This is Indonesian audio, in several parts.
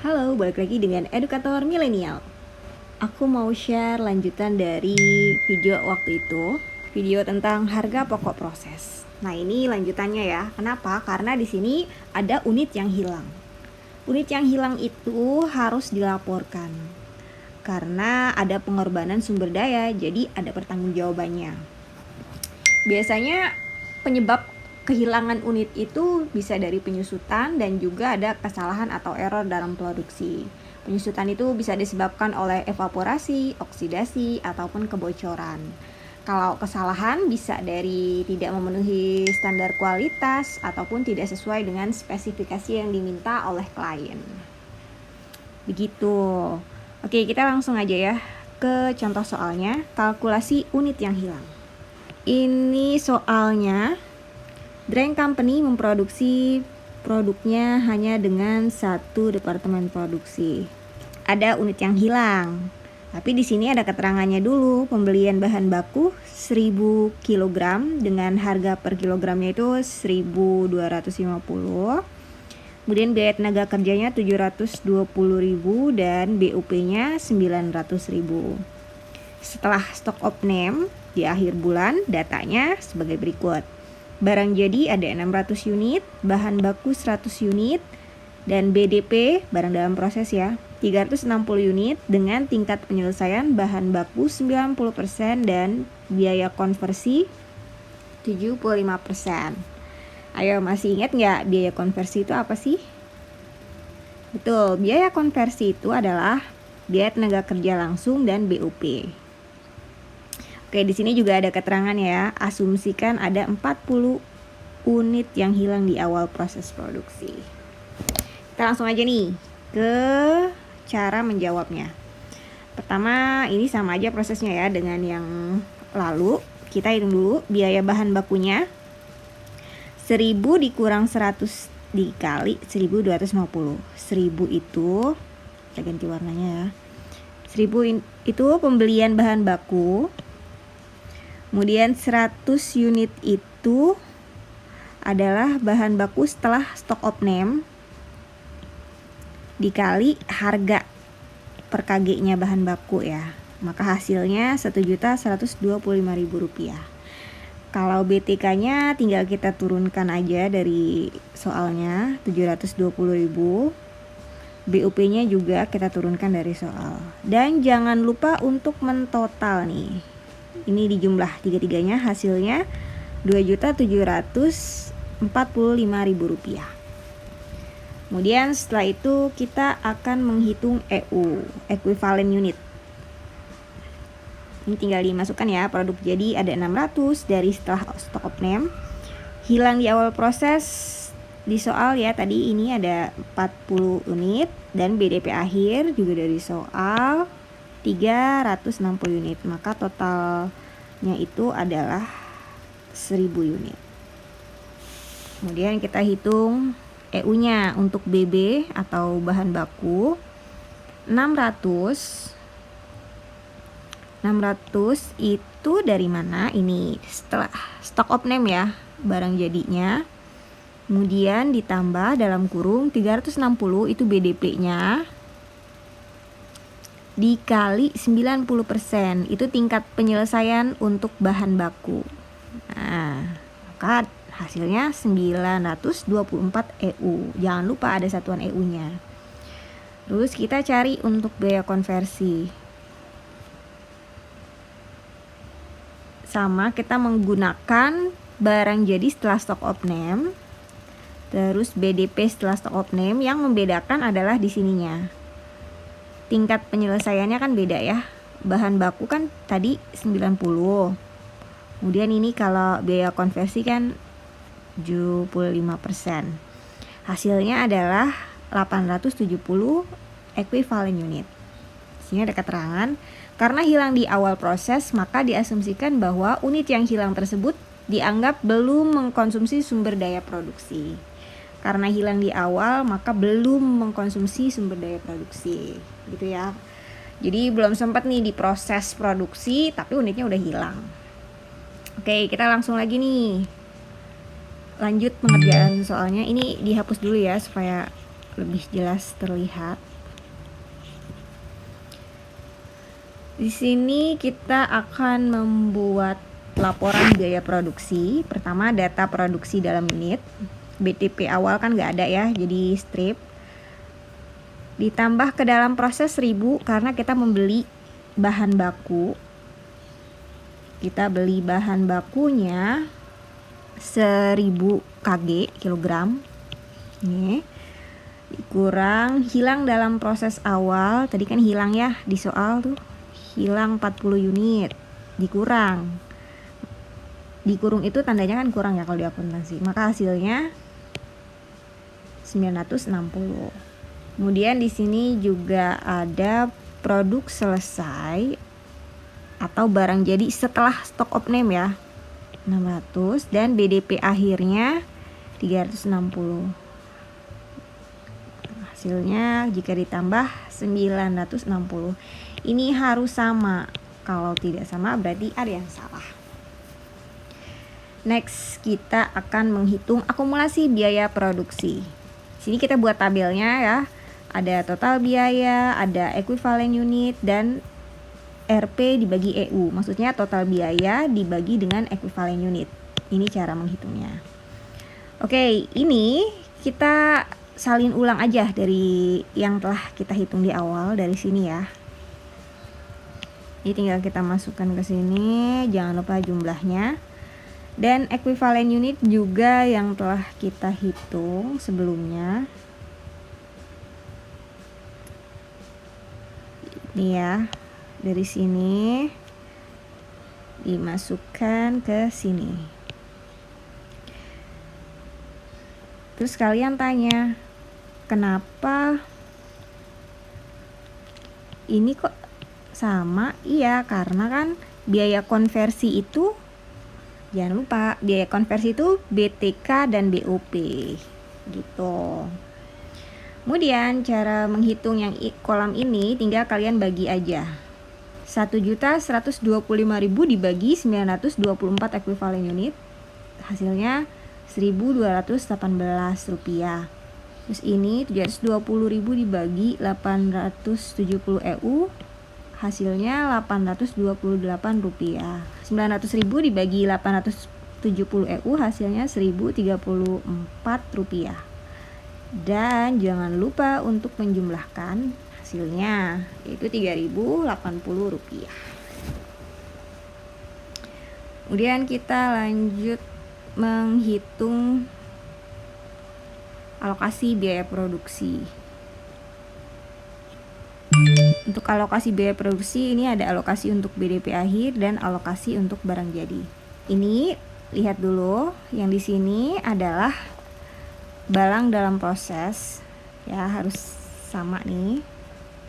Halo, balik lagi dengan Edukator Milenial. Aku mau share lanjutan dari video waktu itu, video tentang harga pokok proses. Nah, ini lanjutannya ya. Kenapa? Karena di sini ada unit yang hilang. Unit yang hilang itu harus dilaporkan. Karena ada pengorbanan sumber daya, jadi ada pertanggungjawabannya. Biasanya penyebab kehilangan unit itu bisa dari penyusutan dan juga ada kesalahan atau error dalam produksi. Penyusutan itu bisa disebabkan oleh evaporasi, oksidasi, ataupun kebocoran. Kalau kesalahan bisa dari tidak memenuhi standar kualitas ataupun tidak sesuai dengan spesifikasi yang diminta oleh klien. Begitu. Oke, kita langsung aja ya ke contoh soalnya, kalkulasi unit yang hilang. Ini soalnya, Drank Company memproduksi produknya hanya dengan satu departemen produksi. Ada unit yang hilang. Tapi di sini ada keterangannya dulu, pembelian bahan baku 1000 kg dengan harga per kilogramnya itu 1.250. Kemudian biaya tenaga kerjanya 720.000 dan BUP-nya 900.000. Setelah stock of name di akhir bulan, datanya sebagai berikut. Barang jadi ada 600 unit, bahan baku 100 unit, dan BDP, barang dalam proses ya, 360 unit dengan tingkat penyelesaian bahan baku 90% dan biaya konversi 75%. Ayo, masih ingat nggak biaya konversi itu apa sih? Betul, biaya konversi itu adalah biaya tenaga kerja langsung dan BUP. Oke, di sini juga ada keterangan ya. Asumsikan ada 40 unit yang hilang di awal proses produksi. Kita langsung aja nih ke cara menjawabnya. Pertama, ini sama aja prosesnya ya dengan yang lalu. Kita hitung dulu biaya bahan bakunya. 1000 dikurang 100 dikali 1250. 1000 itu, kita ganti warnanya ya. 1000 itu pembelian bahan baku. Kemudian 100 unit itu adalah bahan baku setelah stock of name dikali harga per kg-nya bahan baku ya. Maka hasilnya Rp1.125.000. Kalau BTK-nya tinggal kita turunkan aja dari soalnya 720.000. BUP-nya juga kita turunkan dari soal. Dan jangan lupa untuk mentotal nih. Ini dijumlah tiga-tiganya hasilnya Rp2.745.000. Kemudian setelah itu kita akan menghitung EU, equivalent unit. Ini tinggal dimasukkan ya, produk jadi ada 600 dari setelah stock of name. Hilang di awal proses di soal ya, tadi ini ada 40 unit dan BDP akhir juga dari soal 360 unit, maka totalnya itu adalah 1000 unit. Kemudian kita hitung EU-nya untuk BB atau bahan baku 600 itu dari mana? Ini setelah stock of name ya, barang jadinya. Kemudian ditambah dalam kurung 360 itu BDP-nya dikali 90%, itu tingkat penyelesaian untuk bahan baku. Nah, maka hasilnya 924 EU. Jangan lupa ada satuan EU-nya. Terus kita cari untuk biaya konversi. Sama, kita menggunakan barang jadi setelah stock of name, terus BDP setelah stock of name. Yang membedakan adalah di sininya. Tingkat penyelesaiannya kan beda ya. Bahan baku kan tadi 90. Kemudian ini kalau biaya konversi kan 75%. Hasilnya adalah 870 equivalent unit. Sini ada keterangan, karena hilang di awal proses, maka diasumsikan bahwa unit yang hilang tersebut dianggap belum mengkonsumsi sumber daya produksi. Karena hilang di awal, maka belum mengkonsumsi sumber daya produksi, gitu ya. Jadi belum sempat nih diproses produksi, tapi unitnya udah hilang. Oke, kita langsung lagi nih. Lanjut pengerjaan soalnya. Ini dihapus dulu ya supaya lebih jelas terlihat. Di sini kita akan membuat laporan biaya produksi. Pertama, data produksi dalam unit. BTP awal kan nggak ada ya, jadi strip. Ditambah ke dalam proses 1000 karena kita membeli bahan baku. Kita beli bahan bakunya 1000 kg kilogram. Ini dikurang hilang dalam proses awal. Tadi kan hilang ya di soal tuh. Hilang 40 unit. Dikurang. Dikurung itu tandanya kan kurang ya kalau di akuntansi. Maka hasilnya 960. Kemudian di sini juga ada produk selesai atau barang jadi setelah stock of name ya, 600, dan BDP akhirnya 360. Hasilnya jika ditambah 960. Ini harus sama. Kalau tidak sama berarti ada yang salah. Next, kita akan menghitung akumulasi biaya produksi. Sini kita buat tabelnya ya. Ada total biaya, ada ekuivalen unit, dan RP dibagi EU. Maksudnya total biaya dibagi dengan ekuivalen unit. Ini cara menghitungnya. Oke, ini kita salin ulang aja dari yang telah kita hitung di awal dari sini ya. Ini tinggal kita masukkan ke sini, jangan lupa jumlahnya. Dan ekuivalen unit juga yang telah kita hitung sebelumnya. Ini ya, dari sini dimasukkan ke sini. Terus kalian tanya, kenapa ini kok sama? Iya, karena kan biaya konversi itu, jangan lupa biaya konversi itu BTK dan BOP gitu. Kemudian cara menghitung yang kolam ini tinggal kalian bagi aja. 1.125.000 dibagi 924 ekuivalen unit. Hasilnya 1.218 rupiah. Terus ini 720.000 dibagi 870 EU. Hasilnya 828 rupiah. 900.000 dibagi 870 EU. Hasilnya 1.034 rupiah. Dan jangan lupa untuk menjumlahkan hasilnya, yaitu 3.080 rupiah. Kemudian kita lanjut menghitung alokasi biaya produksi. Untuk alokasi biaya produksi ini ada alokasi untuk BDP akhir dan alokasi untuk barang jadi. Ini lihat dulu, yang di sini adalah barang dalam proses ya, harus sama nih,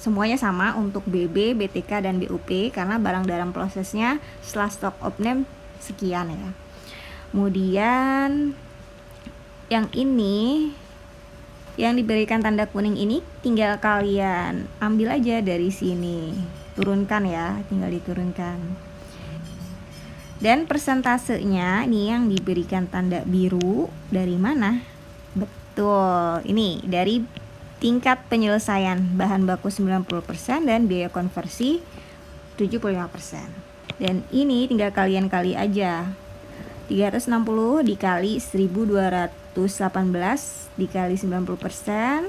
semuanya sama untuk BB, BTK, dan BUP karena barang dalam prosesnya setelah stock of name sekian ya. Kemudian yang ini yang diberikan tanda kuning ini tinggal kalian ambil aja dari sini, turunkan ya, tinggal diturunkan. Dan persentasenya ini yang diberikan tanda biru dari mana? Betul, ini dari tingkat penyelesaian bahan baku 90% dan biaya konversi 75%. Dan ini tinggal kalian kali aja. 360 dikali 1218 dikali 90%.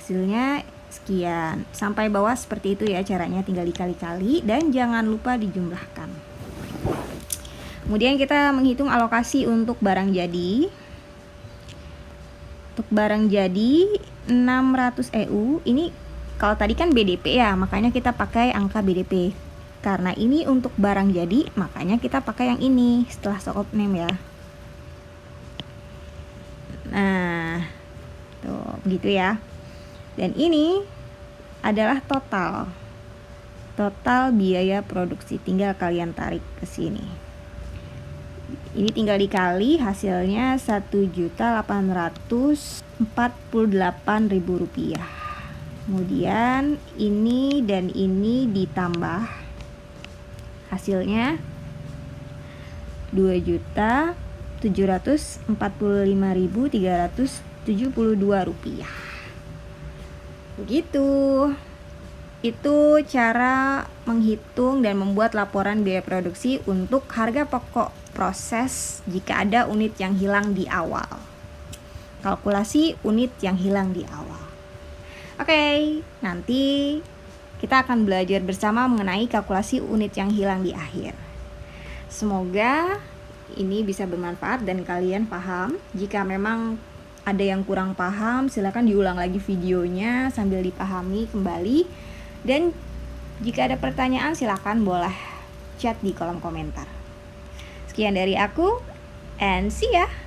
Hasilnya sekian. Sampai bawah seperti itu ya caranya, tinggal dikali-kali dan jangan lupa dijumlahkan. Kemudian kita menghitung alokasi untuk barang jadi. Untuk barang jadi 600 EU, ini kalau tadi kan BDP ya, makanya kita pakai angka BDP. Karena ini untuk barang jadi, makanya kita pakai yang ini setelah stock of name ya. Nah, tuh begitu ya. Dan ini adalah total biaya produksi, tinggal kalian tarik ke sini. Ini tinggal dikali, hasilnya 1.848.000 rupiah. Kemudian ini dan ini ditambah, hasilnya 2.745.372 rupiah. Begitu. Itu cara menghitung dan membuat laporan biaya produksi untuk harga pokok proses jika ada unit yang hilang di awal. Kalkulasi unit yang hilang di awal. Oke, nanti kita akan belajar bersama mengenai kalkulasi unit yang hilang di akhir. Semoga ini bisa bermanfaat dan kalian paham. Jika memang ada yang kurang paham, silakan diulang lagi videonya sambil dipahami kembali. Dan jika ada pertanyaan, silakan boleh chat di kolom komentar. Sekian dari aku, and see ya!